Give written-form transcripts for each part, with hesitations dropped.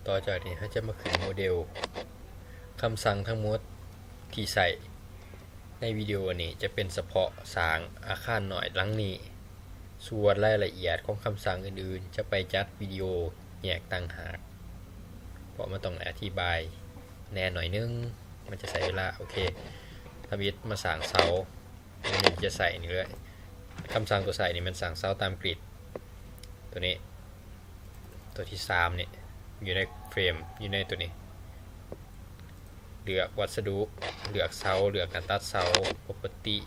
ต่อจากนี้เราจะมาขึ้นโมเดลคำสั่งทั้งหมดที่ใส่ในวิดีโอนี้จะเป็นเฉพาะสร้างอาคารหน่อยหลังนี้ส่วนรายละเอียดของคำสั่งอื่นๆจะไปจัดวิดีโอแยกต่างหากเพราะมันต้องอธิบายแน่หน่อยนึงมันจะใช้เวลาโอเคทวิตมาสั่งเสาอันนี้จะใส่นี่เลยคำสั่งตัวใส่นี่มันสั่งเสาตามกริดตัวนี้ตัวที่3นี่อยู่ในเฟรมอยู่ในตัวนี้เลือกวัสดุเลือกเสาเลือกการตัดเสา property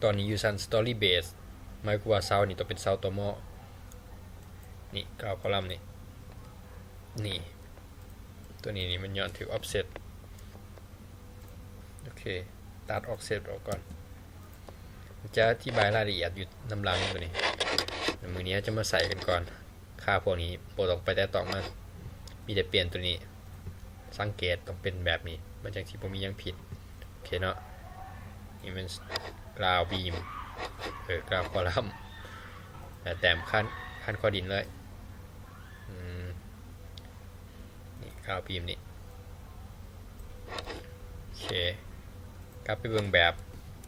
ตอนนี้อยู่ชั้น story base หมายความว่าเสานี่ต้องเป็นเสาตัวหม้อนี่กราวคอลัมน์นี่ตัวนี้นี่มันย้อนถือ offset โอเคตัด offset ออกก่อนจะอธิบายรายละเอียดอยู่น้ำลังตัวนี้มือนี้จะมาใส่กันก่อนค่าพวกนี้โปรต้องไปแต่ต้องมันมีแต่เปลี่ยนตัวนี้สังเกตต้องเป็นแบบนี้มันจังสิบ่มียังผิดโอเคเนาะนี่มันกราวบีมกราวคอลัมน์แต้มขั้นข้อดินเลยนี่กราวบีมนี่โอเคกลับไปเบิ่งแบบ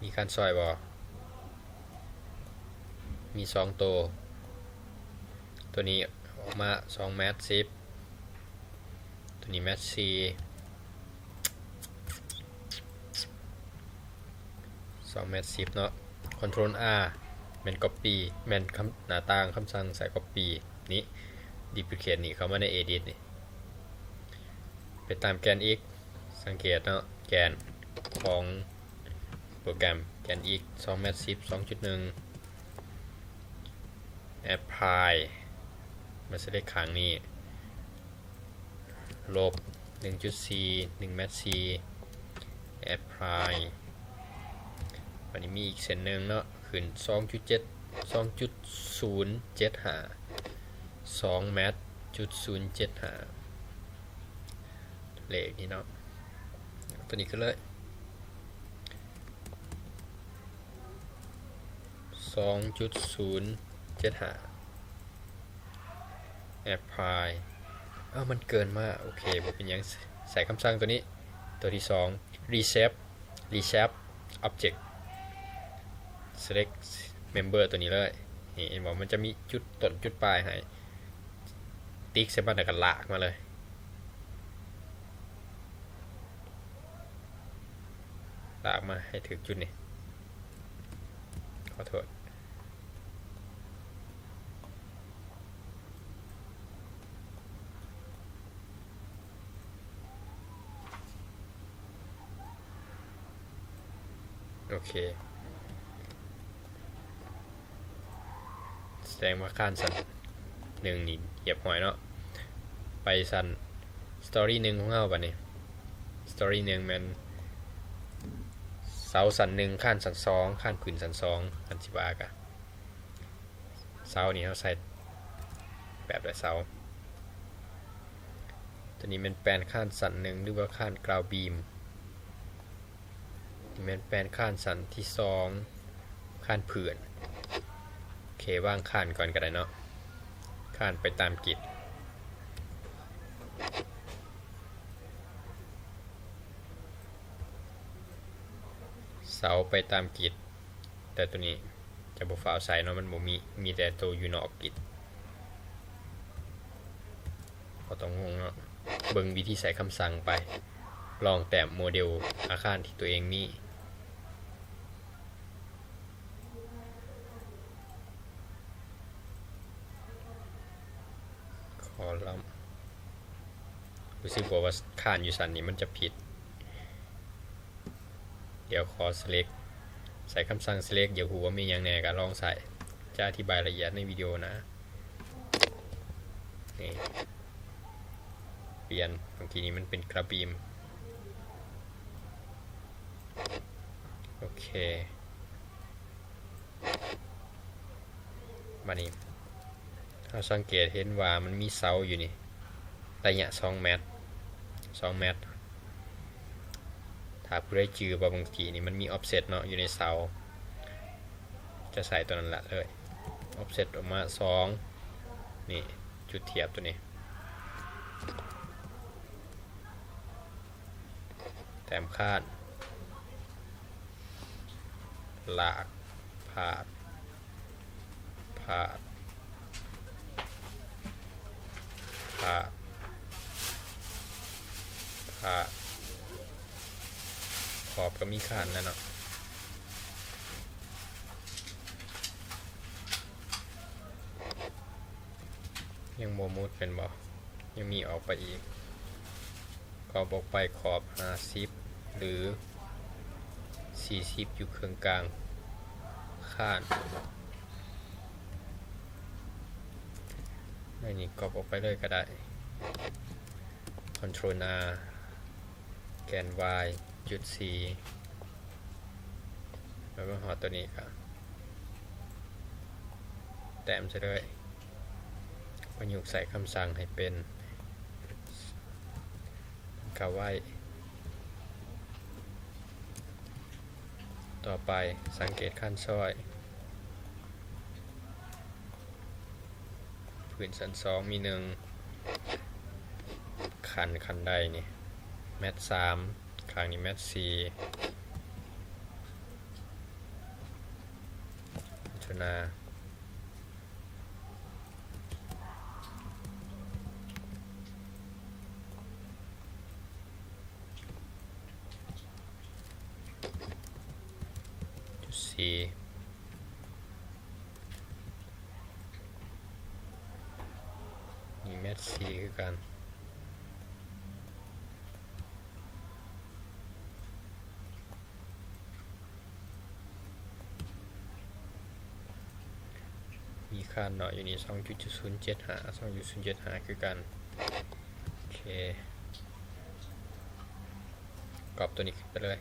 มีขั้นซอยบ่มี2ตัวนี้ออกมา2 แมท 10ตัวนี้แมท 4 2 แมท 10เนาะ Ctrl R แม่น Copy แม่นหน้าต่างคำสั่งใส่ Copy นี้ Duplicate นี่เข้ามาใน Edit นี่ไปตามแกน x สังเกตเนาะแกนของโปรแกรมแกน x 2 แมท 10 2.1 apply มาselectข้างนี้ลบ 1.4 1 แมท 4 apply วันนี้มีอีกเส้นหนึ่งเนาะขึ้น 2.075 2 แมท 0.075 เลขนี้เนาะตัวนี้ขึ้นเลย 2.075 apply มันเกินมากโอเคผมเป็นยังใส่คำสั่งตัวนี้ตัวที่2 reshape object select member ตัวนี้เลยนี่เห็นบอกมันจะมีจุดต้นจุดปลายให้ติ๊กเสร็จแล้วก็ลากมาเลยลากมาให้ถึงจุดนี้ขอโทษโอเคแสดงว่าขั้นสันหนึ่งนี่เหยียบหอยเนาะไปสันสตอรี่หนึ่งของเราป่ะเนี่ยสตอรี่หนึ่งมันเสาสันหนึ่งขั้นสัน2ขั้นผืนสัน2ขั้น10 กะเสานี่เขาใส่แบบแบบเสาตัวนี้มันแปลนขั้นสันหนึ่งหรือว่าขั้นกราวบีมมันแปลนขั้นสันที่2ขั้นผืนโอเคว่างขั้นก่อนก็ได้เนาะขั้นไปตามกิจเสาไปตามกิจแต่ตัวนี้จะบ่ฟ้าวใส่เนาะมันบ่มีแต่ตัวอยู่นอกกิจก็ต้องงงเนาะเบิ่งวิธีใส่คำสั่งไปลองแต้มโมเดลอาคารที่ตัวเองมีคอลัมน์รู้สึกว่าข้านอยู่สันนี้มันจะผิดเดี๋ยวขอ select ใส่คำสั่ง select เดี๋ยวหูว่ามีอย่างแน่ก็ลองใส่จะอธิบายละเอียดในวิดีโอนะนี่เปลี่ยนบางทีนี้มันเป็นกระบีมโอเคมานี่เราสังเกตเห็นว่ามันมีเสาอยู่นี่ระยะ2 แมท 2 แมทถ้าผู้ได้จือว่าบางทีนี่มันมี offset เนาะอยู่ในเสาจะใส่ตัวนั้นละเลย offset ออกมา2 นี่จุดเทียบตัวนี้แต้มคาดหลากผาดผาดผาดผาดขอบก็มีคานแล้วเนาะยังโมมุดเป็นบ่ยังมีออกไปอีกขอบออกไปขอบ50หรือ40อยู่เครื่องกลางข้านไม่นี่กรอบออกไปเลยก็ได้ Ctrl R แกน Y จุด C แล้วก็หอตัวนี้ครับแต้มจะเลยประยุกต์ใส่คำสั่งให้เป็นกาไว้ต่อไปสังเกตขั้นซอยพื้นสัน2มี1คันใดนี่แมท3ข้างนี้แมท4ชนา4นี่แมท4คือกันมีค่าหน่อยอยู่นี่ 2.075 2.075 คือกันโอเคกรอบตัวนี้ขึ้นไปเลย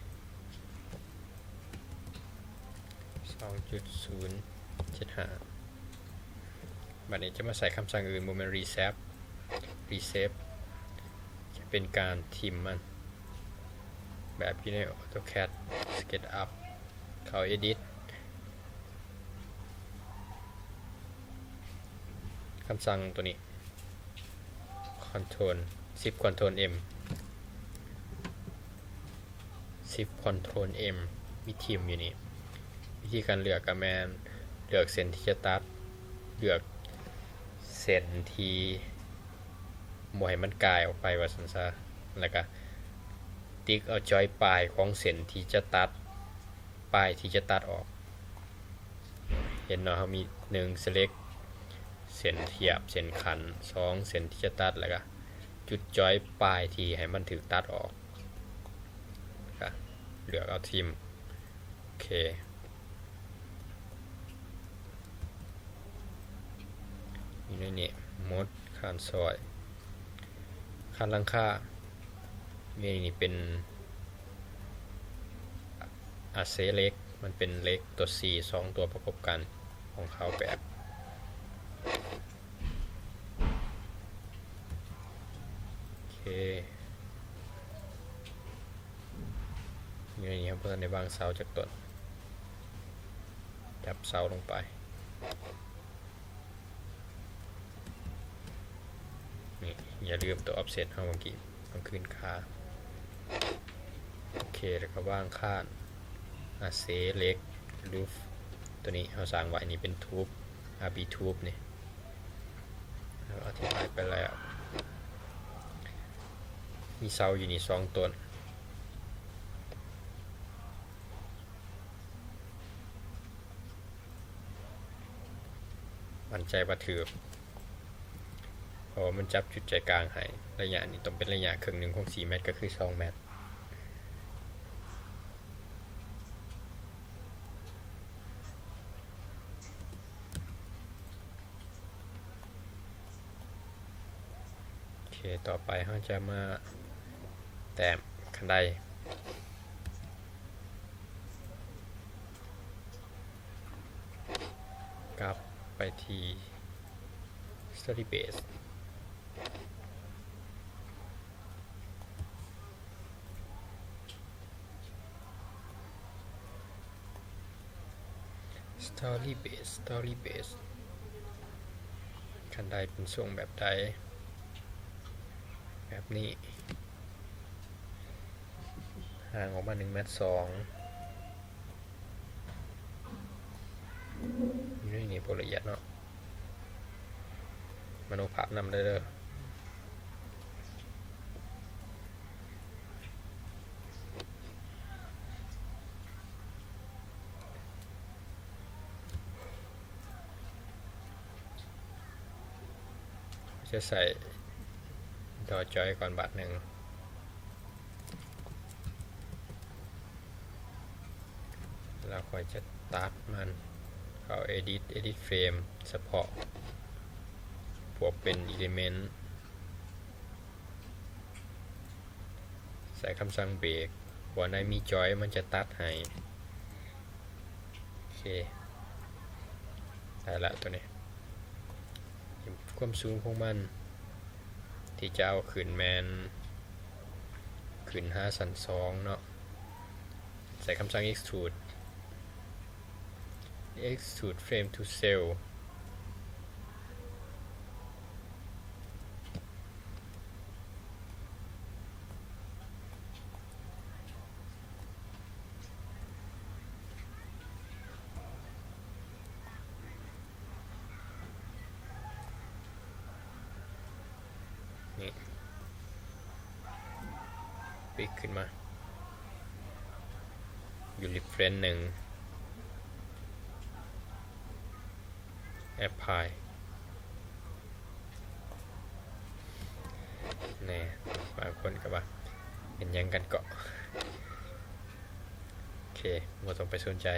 2.075 บัดนี้จะมาใส่คำสั่งอื่นโมเมนต์ reset จะเป็นการทิมมันแบบอยู่ใน AutoCAD SketchUp เข้า Edit คำสั่งตัวนี้ Ctrl M Ctrl M มีทิมอยู่นี่วิธีการเลือกกับแมนเลือกเส้นที่จะตัดเลือกเส้นที่บ่ให้มันกายออกไปว่าซั่นซะแล้วก็ติ๊กเอาจอยปลายของเส้นที่จะตัดปลายที่จะตัดออกเห็นเนาะเฮามี1 select เส้นเทียบเส้นขัน2เส้นที่จะตัดแล้วก็จุดจอยปลายที่ให้มันถูกตัดออกก็เลือกเอาทิมโอเคอยู่ในนี้มดคานซอยคานหลังคานี่เป็นอาเซเล็กมันเป็นเล็กตัว C 2 ตัวประกบกันของเขาแบบโอเคอยู่ในนี้ครับเพื่อนในบางเสาจากต้นจับเสาลงไปนี่อย่าลืมตัว offset เมื่อกี้ต้องขึ้นค่าโอเคแล้วก็ว่างข้านอาเซเล็กรูฟตัวนี้เราสร้างไว้นี่เป็นทูบ RB ทูบนี่เราอธิบายไปแล้วมีเสาอยู่นี่2 ต้นมั่นใจว่าถือเพราะมันจับจุดใจกลางให้ระยะนี้ต้องเป็นระยะครึ่งหนึ่งของ4 เมตรก็คือ2 เมตรโอเคต่อไปเราจะมาแต้มคันไดกลับไปที่ Study Base Story Base คันใดเป็นทรงแบบใดแบบนี้ห่างออกมา1 เมตร 2อยู่ในนี้ละเอียดเนาะมโนภาพนำได้เลยจะใส่ดอจอยก่อนบาทหนึ่งแล้วค่อยจะตัดมันเข้า edit frame เฉพาะพวกเป็น element ใส่คำสั่งเบรกวันไหนมีจอยมันจะตัดให้โอเคได้ละตัวนี้ความสูงของมันที่จะเอาขึ้นแมนขึ้น5 ส่วน 2เนาะใส่คำสั่ง extrude frame to cell นี่ปิกขึ้นมาอยู่ริเฟรนหนึ่งapply แน่บางคนก็ว่าเป็นยังกันเกาะโอเคไม่ต้องไปสนใจ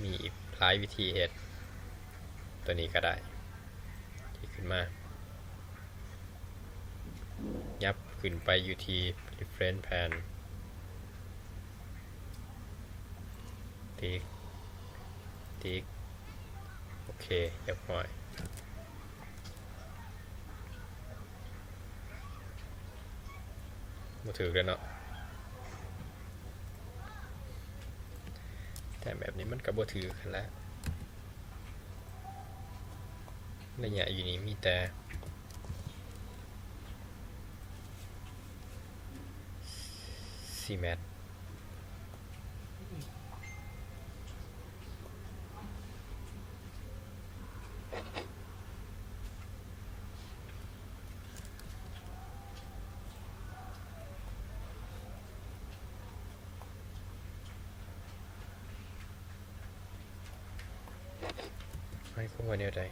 มีอีกหลายวิธีเฮ็ดตัวนี้ก็ได้ที่ขึ้นมายับขึ้นไปอยู่ที่ reference pan ติ๊กโอเคเรียบร้อยมาถือกันเนาะแต่แบบนี้มันก็บ่ถือกันแล้วระยะอยู่นี้มีแต่4 เมตรให้เข้ามาแนวใด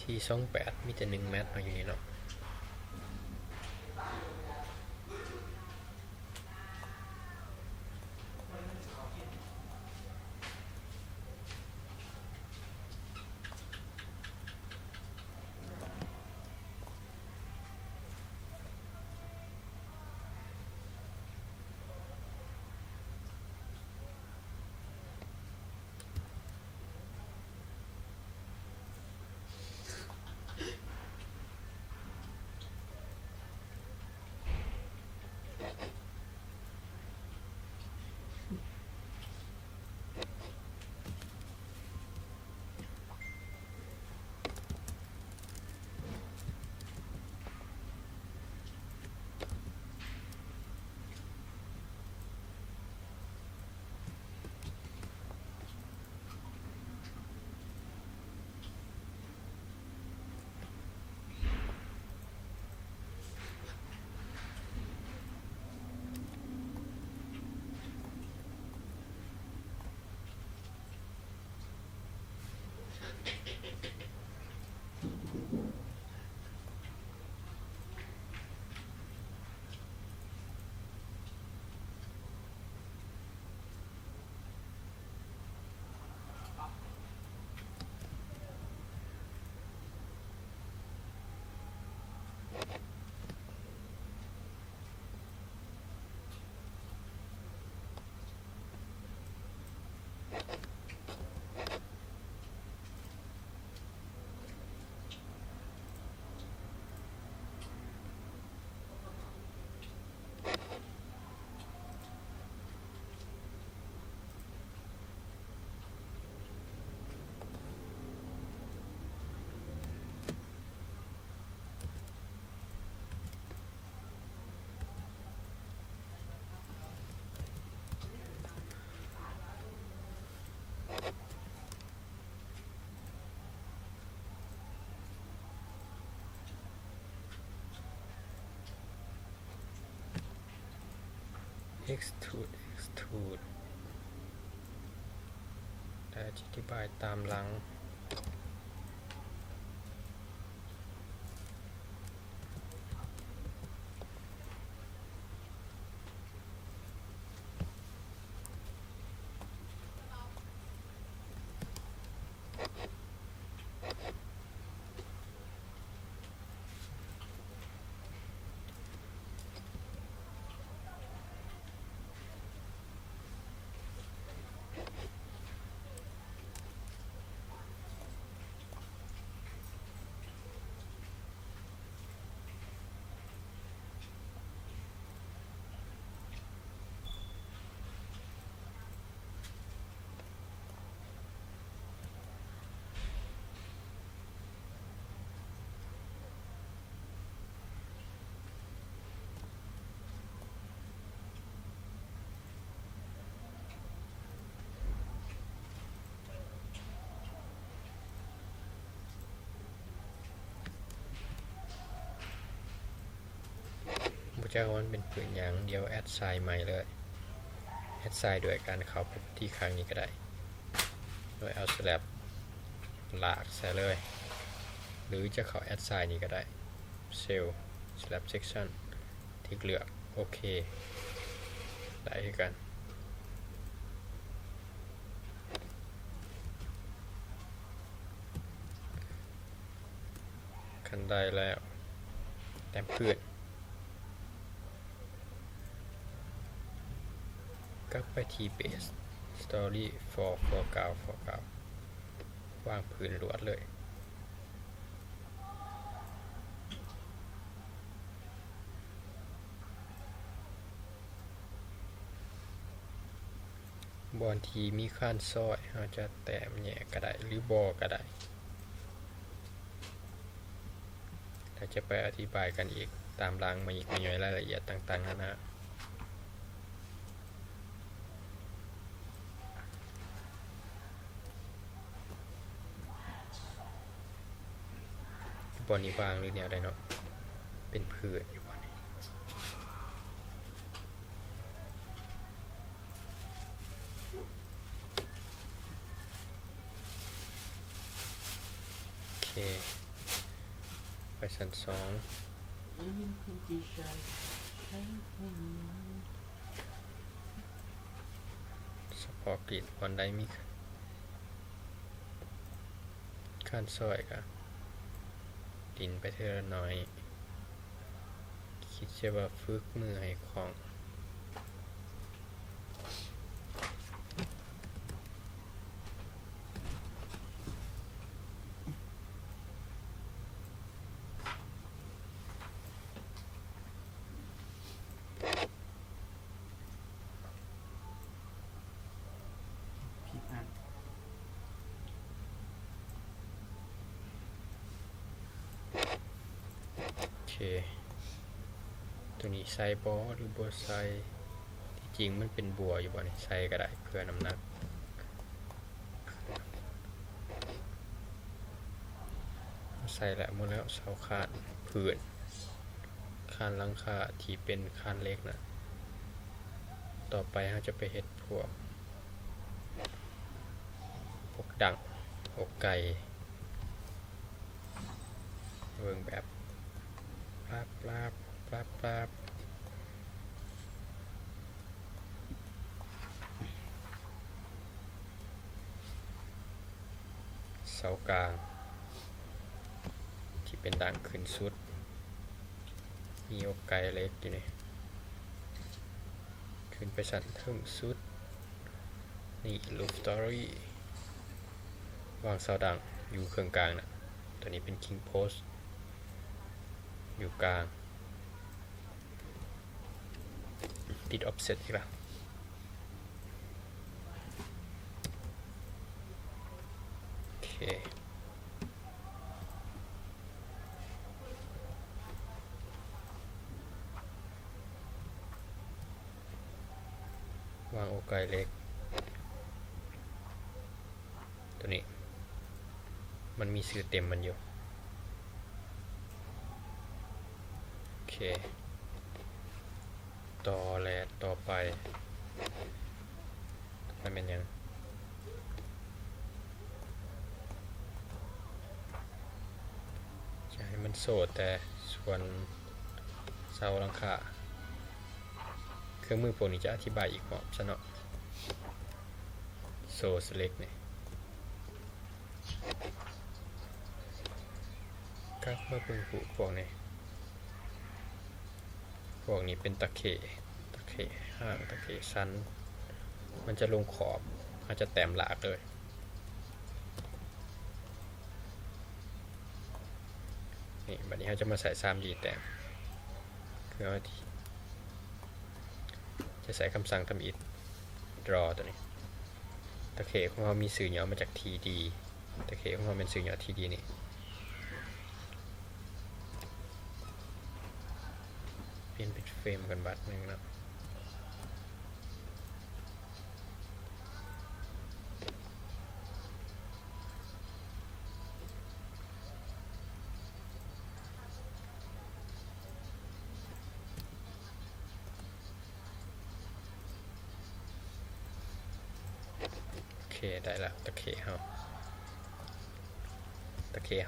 428มีแต่1 เมตรเอาอยู่นี่เนาะ extrude แต่อธิบายตามหลังบ่จักว่ามันเป็นปืนหยังเดี๋ยวแอดไซน์ใหม่เลยแอดไซน์ด้วยการเข้าไปที่ครั้งนี้ก็ได้โดยเอาสแลบลากใส่เลยหรือจะเข้าแอดไซน์นี้ก็ได้เซลล์ slab section ที่เลือกโอเคได้คือกันคันได้แล้วแต้มพื้นก็ไปที่ base story for วางพื้นลวดเลยบอนทีมีข้านซ้อยเราจะแต้มแยกก็ได้หรือบอก็ได้ถ้าจะไปอธิบายกันอีกตามรางมาอีกมีรายละเอียดต่างๆนานาบอนนี้วางหรือแนวใดเนาะเป็นพื้นอยู่บอนนี้โอเคไปชั้น2สปอร์กรีดบอนได้มีข้านซ้อยก็ดินไปเท่าน้อยคิดจะว่าฝึกมือให้ของโอเคตัวนี้ใส่บอหรือบัวใส่ที่จริงมันเป็นบัวอยู่บ่นี่ใส่ก็ได้เพื่อน้ำหนักใส่แล้วหมดแล้วเสาคานพื้นคานหลังคาที่เป็นคานเล็กนะต่อไปเราจะไปเฮ็ดพวกดังอกไก่เบิ่งแบบปราบเสากลางที่เป็นดังขึ้นสุดมีอกไก่เล็กอยู่นี่ขึ้นไปสั่นถึงสุดนี่ลูฟสตอรี่วางเสาดังอยู่เครื่องกลางนะตัวนี้เป็น King Post อยู่กลางติด offset อีกแล้วโอเควางอกไก่เล็กตัวนี้มันมีชื่อเต็มมันอยู่โอเค ต่อแลดต่อไปมันเป็นยังจะให้มันโสดแต่ส่วนเสาหลังคาเครื่องมือพวกนี้จะอธิบายอีกหอบซะเนาะโซสเล็กเนี่ยก็เมื่อเป็นผูพวกนี้เป็นตะเข็ห่างตะเข็สั้นมันจะลงขอบอาจจะแต้มหลากเลยนี่บัดนี้เราจะมาใส่3D แต้มคือว่าจะใส่คำสั่งทำอิฐ draw ตัวนี้ตะเข็ของเรามีสื่อเหย่อมาจาก TD ตะเข็ของเราเป็นสื่อเหย่อ TD นี่เปลี่ยนเป็นเฟรมกันบัดนึงนะโอเคได้ละตะเข็เฮ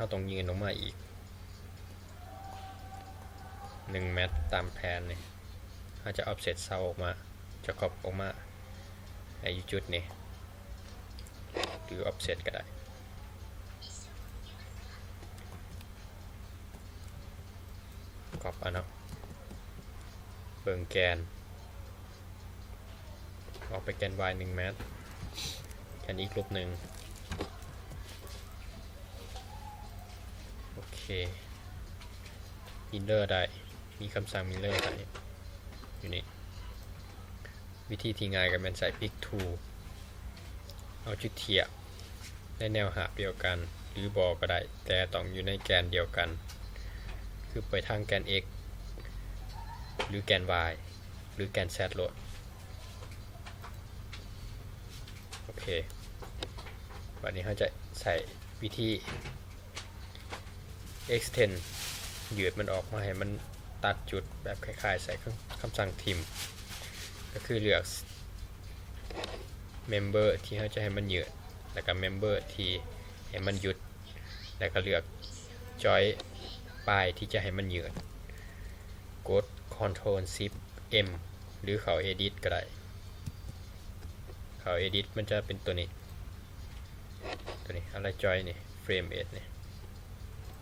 าต้องยืนลงมาอีก1 เมตรตามแผนนี่เราจะ offset เสาออกมาจะกรอบออกมาในจุดนี้หรือ offset ก็ได้กรอบเนาะเบิ่งแกนออกไปแกน y 1 เมตรแกน x ลบ 1โอเคมิลเลอร์ได้มีคำสั่งมิลเลอร์ได้อยู่นี่วิธีที่ง่ายก็เป็นใส่ pick to เอาจุดเทียบในแนวหาบเดียวกันหรือบอกก็ได้แต่ต้องอยู่ในแกนเดียวกันคือไปทางแกน x หรือแกน y หรือแกน z โหลดโอเควันนี้เขาจะใส่วิธี extend ยืดมันออกมาให้มันตัดจุดแบบคล้ายๆใส่คำสั่งทิมก็คือเลือก member ที่เขาจะให้มันยืดแล้วก็ member ที่ให้มันหยุดแล้วก็เลือก joint ปลายที่จะให้มันยืดกด Ctrl Shift M หรือเข้า Edit ก็ได้เข้า Edit มันจะเป็นตัวนี้อะไร joint นี่ frame 8นี่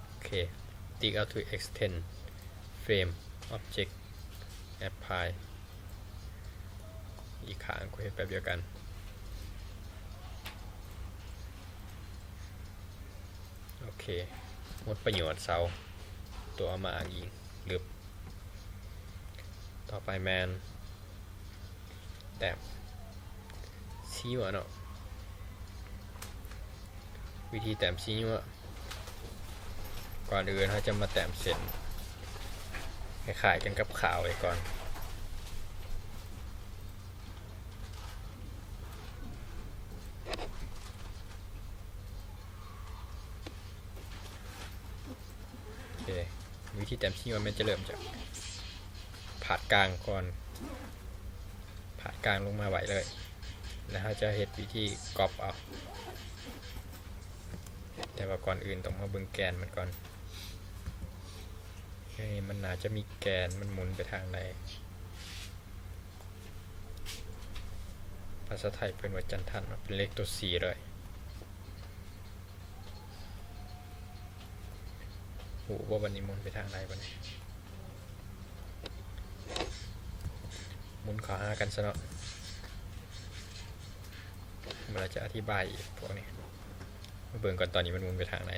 โอเค Tick out to extend frame object apply อีกข้างก็เห็นแบบเดียวกันโอเคหมดประโยชน์เสาตัวเอามาอ้างอิงหรือต่อไปแมนแต้มชี้หัวเนาะวิธีแต้มชี้หัวก่อนอื่นเราจะมาแต้มเส้นคล้ายๆกันกับขาวไว้ก่อนโอเควิธีแต้มชี้หัวมันจะเริ่มจากผ่ากลางก่อนผ่ากลางลงมาไหวเลยแล้วเราจะเฮ็ดวิธีก๊อปเอาแต่ว่าก่อนอื่นต้องมาเบิ่งแกนมันก่อนมันน่าจะมีแกนมันหมุนไปทางใดภาษาไทยเป็นว่าจันทันเป็นเลขตัว4เลยโหว่าวันนี้หมุนไปทางใดวันนี้หมุนขอหากันซะเนาะเราจะอธิบายอีกพวกนี้มาเบิ่งก่อนตอนนี้มันหมุนไปทางไหน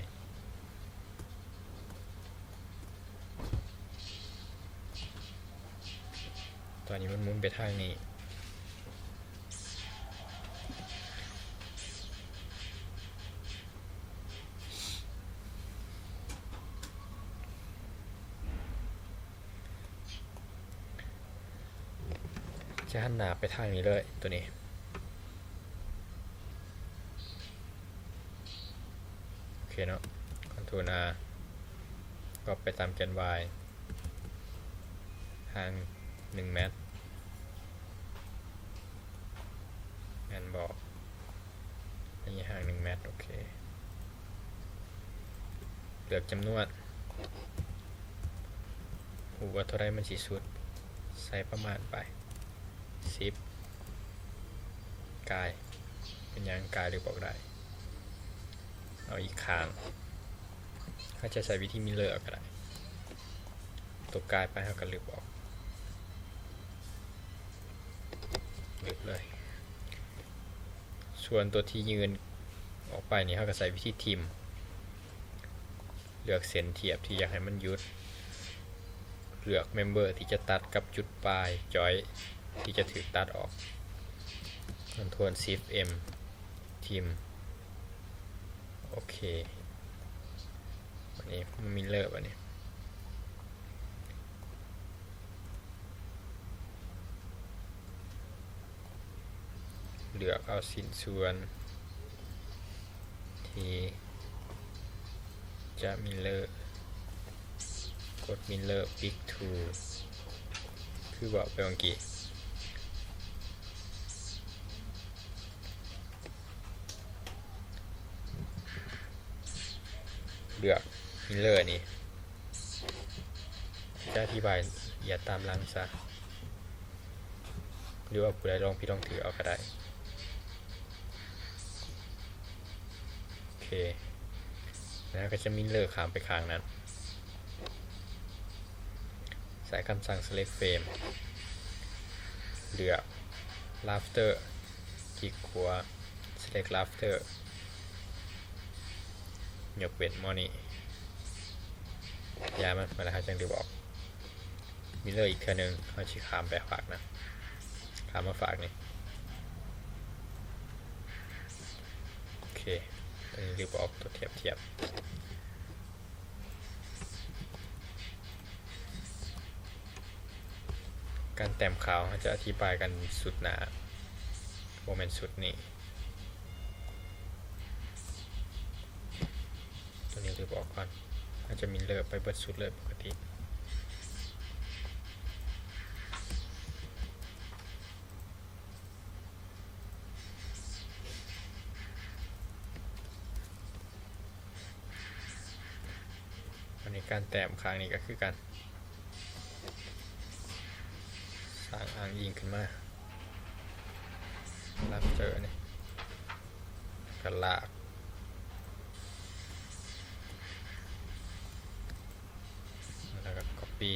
ตอนนี้มันหมุนไปทางนี้จะหันหน้าไปทางนี้เลยตัวนี้โอเคเนาะ Ctrl R ก็ไปตามแกน Y ทาง1 เมตร นบอกระยะห่าง1 เมตรโอเคเลือกจำนวนหูว่าเท่าไรมันสิสุดใส่ประมาณไป10กายเป็นยังกายหรือบอกได้เอาอีกข้างถ้าจะใส่วิธีมิเลอร์ก็ได้ตัวกายไปเขาก็ลึกออกลึกเลยส่วนตัวที่ยืนออกไปนี่เขาก็ใส่วิธีทิมเลือกเส้นเทียบที่อยากให้มันยุดเลือกเมมเบอร์ที่จะตัดกับจุดปลายจอยที่จะถือตัดออกคอนโทรล Shift M ทิมโอเควันนี้มันมิเลอร์วันนี้เลือกเอาสิ้นส่วนที่จะมิเลอร์กดมิเลอร์ Big Tool คือบอกไปเมื่อกี้เลือกมิเลอร์นี่จะอธิบายอย่าตามหลังซะหรือว่าผู้ใดลองพี่ต้องถือเอาก็ได้โอเคแล้วก็จะมิเลอร์ข้ามไปข้างนั้นใส่คำสั่ง select frame เลือก rafter คลิกขวา select rafter ยกเว้นมอนี่ย้ายมันมาแล้วครับจังที่บอกมิเลอร์อีกเท่านึงเขาชี้ขามไปฝากนะขามมาฝากนี่โอเคตอนนี้รีบออกตัวเทียบการแต้มขาวจะอธิบายกันสุดหนาโมเมนต์สุดนี่ตัวนี้รีบออกก่อนอาจจะมิเลอร์ไปเบิดสุดเลยปกติอันนี้การแต้มค้างนี้ก็คือการสร้างอ้างอิงขึ้นมารับเจอเนี่ยกันลากแล้วก็ copy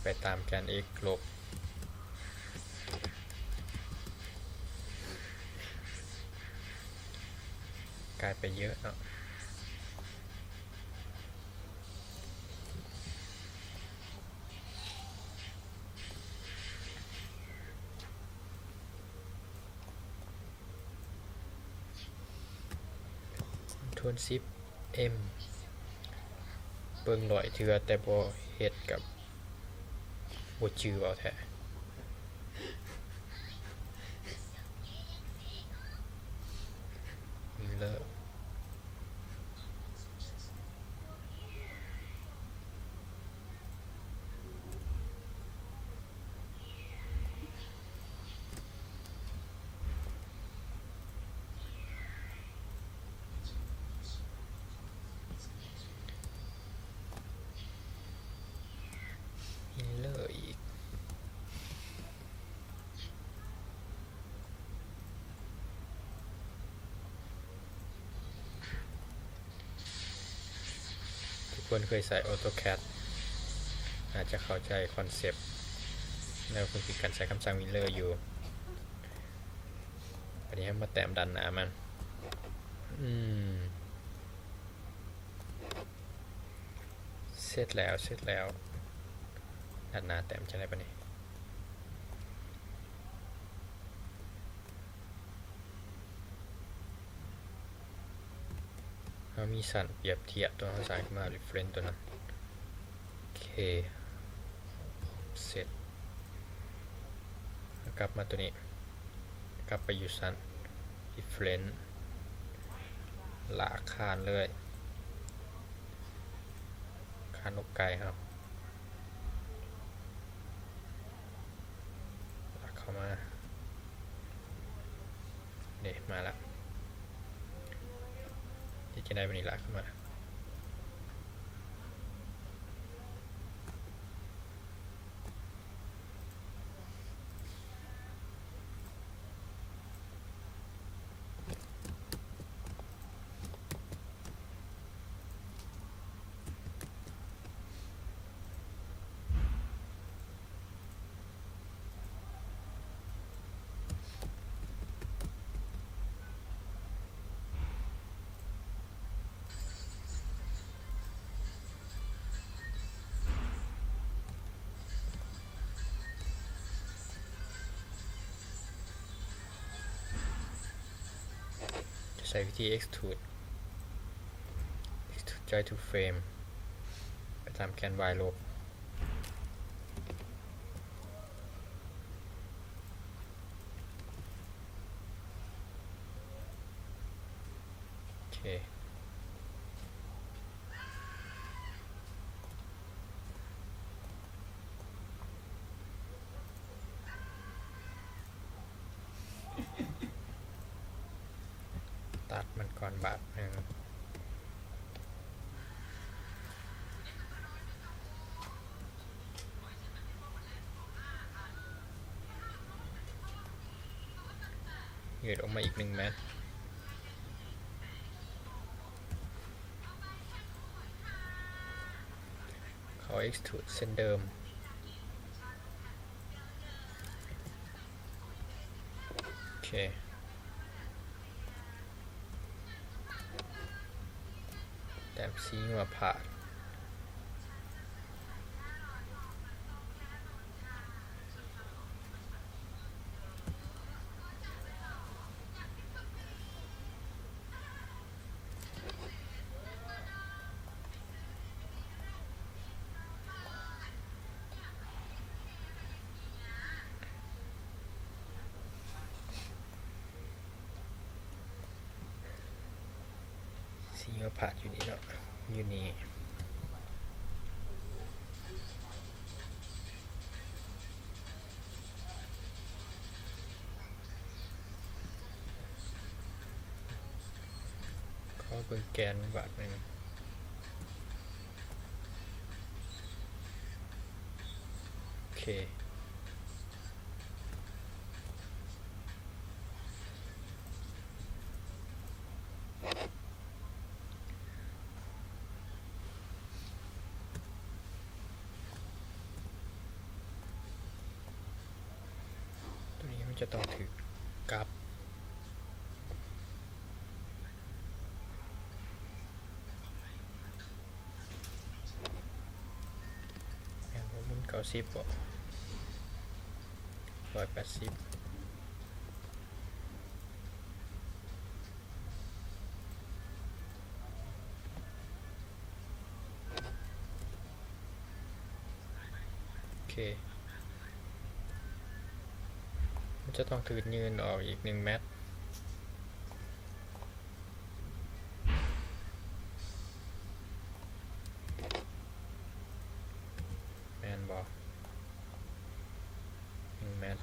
ไปตามแกน x ลบกลายไปเยอะเนาะทวนซิป M เบิ่งลอยเถือแต่บ่เฮ็ดกับบ่จื้อเอาแท้มิเลอร์อีกทุกคนเคยใส่ AutoCAD อาจจะเข้าใจคอนเซปต์แล้วคุณคิดการใช้คำสั่งมิเลอร์อยู่อันนี้ให้มาแต้มดันหนามันเสร็จแล้วด้านหน้าแต้มจะได้ปะเนี่ยเรามีสั่นเปรียบเทียบตัวภาษาขึ้นมา reference ตัวนั้นโอเคเสร็จกลับมาตัวนี้กลับไปอยู่สั่น reference หลากคานเลยค านกไก่ครับเข้ามาเนี่ยมาแล้วจะได้เป็นอีกแล้วเข้ามาใช้วิธี extrude join to frame ไปทำแกน y ลบโอเคตัดมันก่อนบาทหนึ่งยืดออกมาอีก1 เมตรเขา extrude เส้นเดิมโอเคแต้มสีหัวผ่าสีหัวผ่าอยู่นี่เนาะอยู่นี่ก็เบิ่งแกนบาทหนึ่งโอเคตัวนี้มันจะต้องถือกราฟมัน90บ่180โอเคมันจะต้องถือยืนออกอีก1 เมตรแมนบอ1 เมตร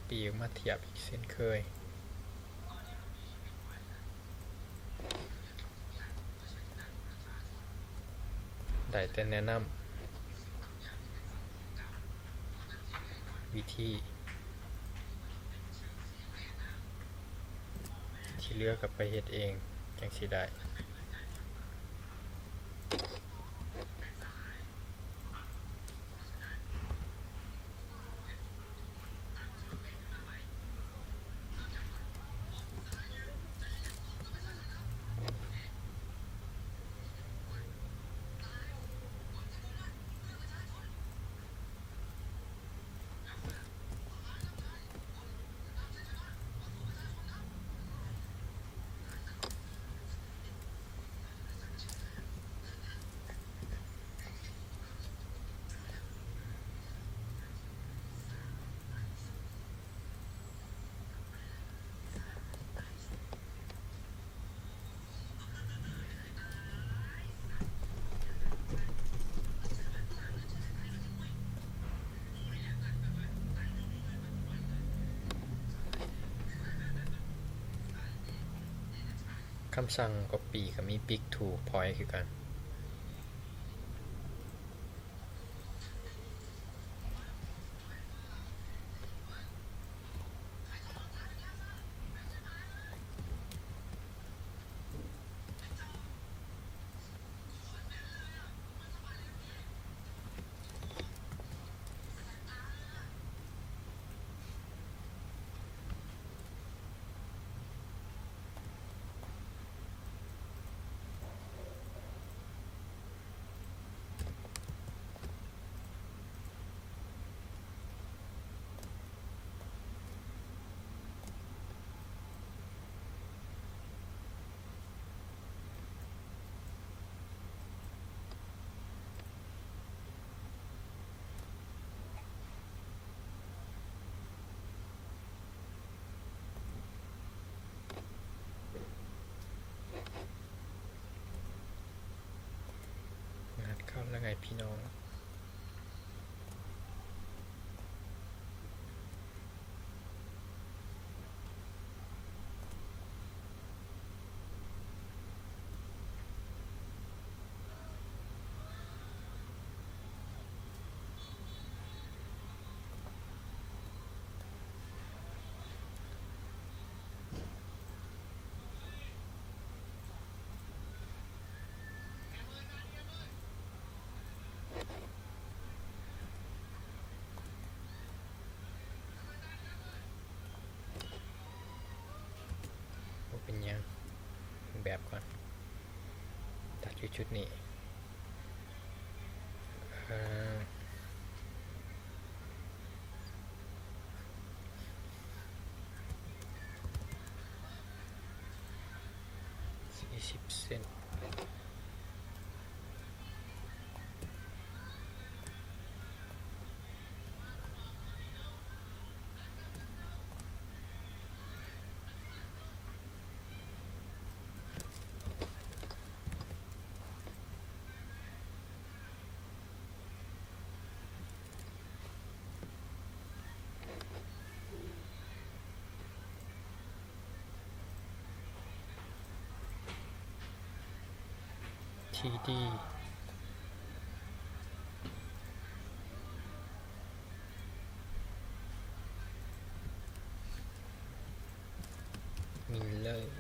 ปีกมาเทียบอีกเส้นเคยได้แต่แนะนำวิธีที่เลือกกับไปเฮ็ดเองจังสิได้ คำสั่ง copy ก็มี pick to point คือกันเข้าแล้วไงพี่น้องเป็นยังแบบก่อนตัดชุดนี้40 เซนทีดีมิลเลอร์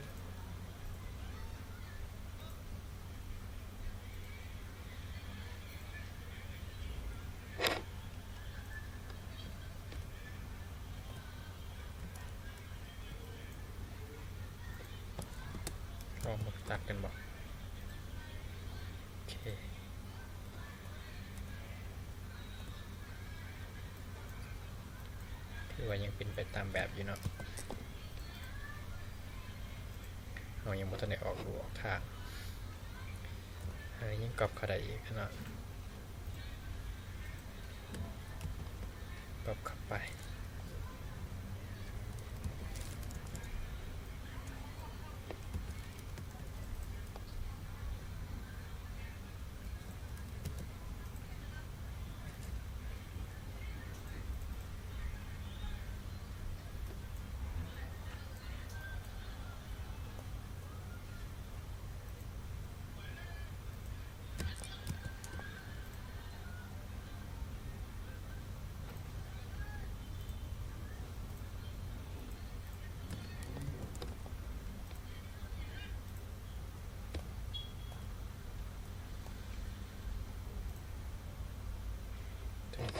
ลองมาตัดกันบอกโอเคถือว่ายังเป็นไปตามแบบอยู่เนาะเรายังไม่ทันได้ออกรูออกทางอะไรยังกรอบเข้าได้อีกเนาะกรอบเข้าไป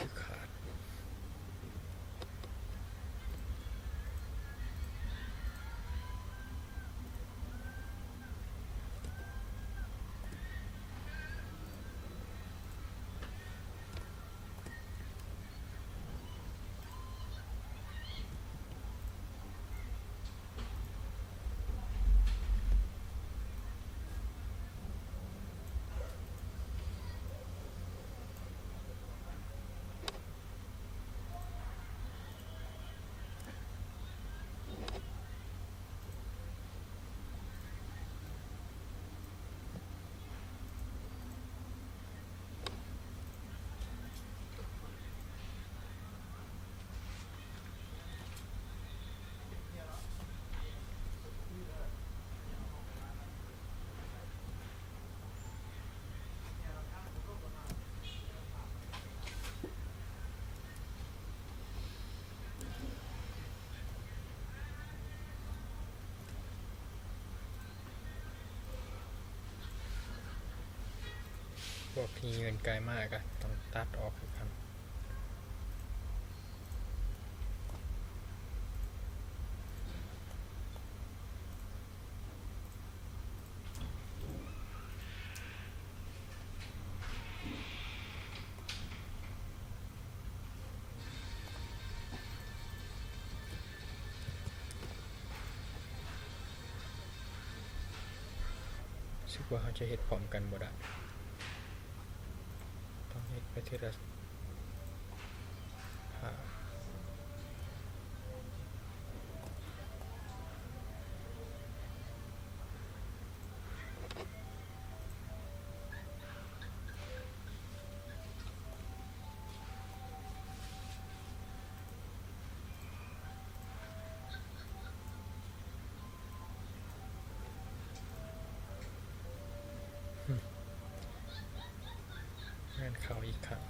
คือขาด กที่เงินไกลมากอะต้องตัดออกครับรู้สึกว่าเขาจะเฮ็ดพร้อมกันบ่ได้ต้องเฮ็ดไปทีละภาพงานเข้าอีกครั้ง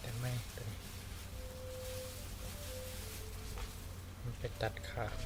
แต่ไม่ตัวนี้มันไปตัดขาด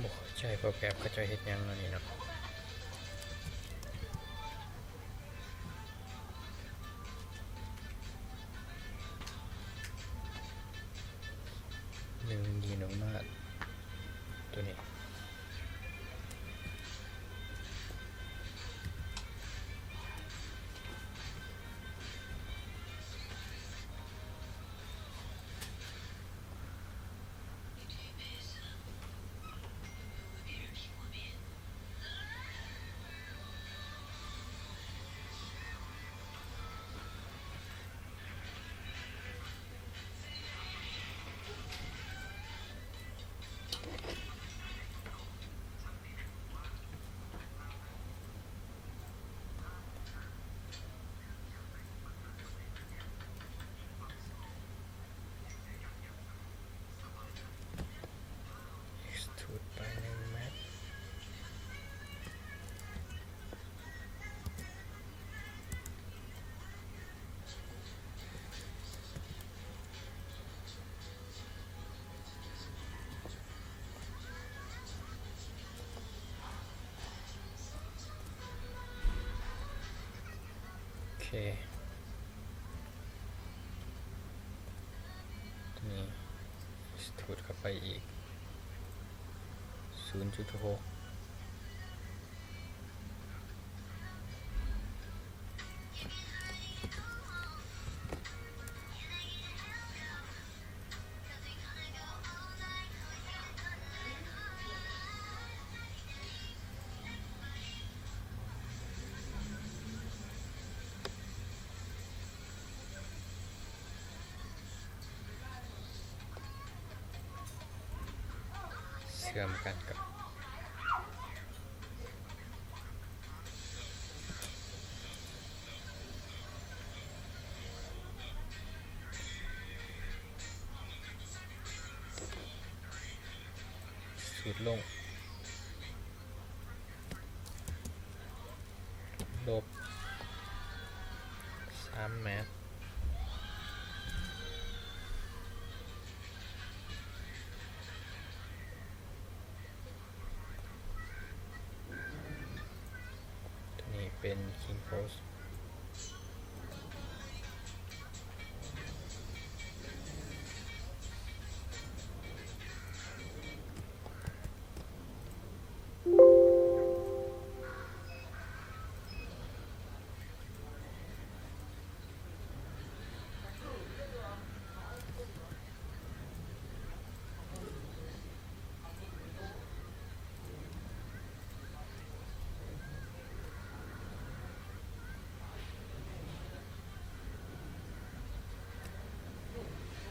บ่เข้าใจโปรแกรมเขาจะเฮ็ดหยังอันนี้เนาะ1 ยีนออกมาตัวนี้ นี่ถูดเข้าไปอีก 0.6เชื่อมกันกับสูดลงลบ3 เมตรตัวนี้เป็น King Post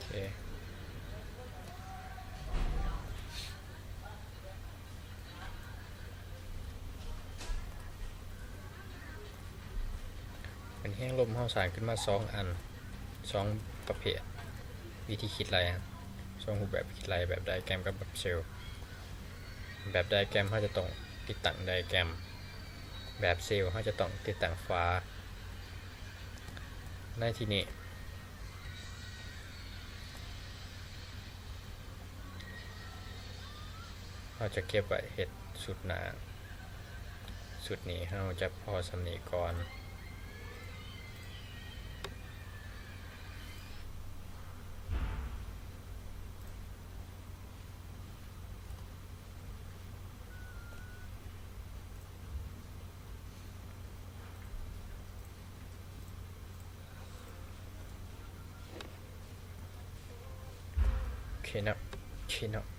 โอเคเป็นแห้งลมห้องสารขึ้นมา2 อัน2 ประเภทวิธีคิดไรครับ2 รูปแบบคิดไรแบบไดอะแกรมกับแบบเซลล์แบบไดอะแกรมเขาจะต้องติดตั้งไดอะแกรมแบบเซลล์เขาจะต้องติดตั้งฟ้าในที่นี้เราจะเก็บไว้เห็ดสุดหนาสุดนี้เราจะพอสำนีก่อนโอเคเนาะ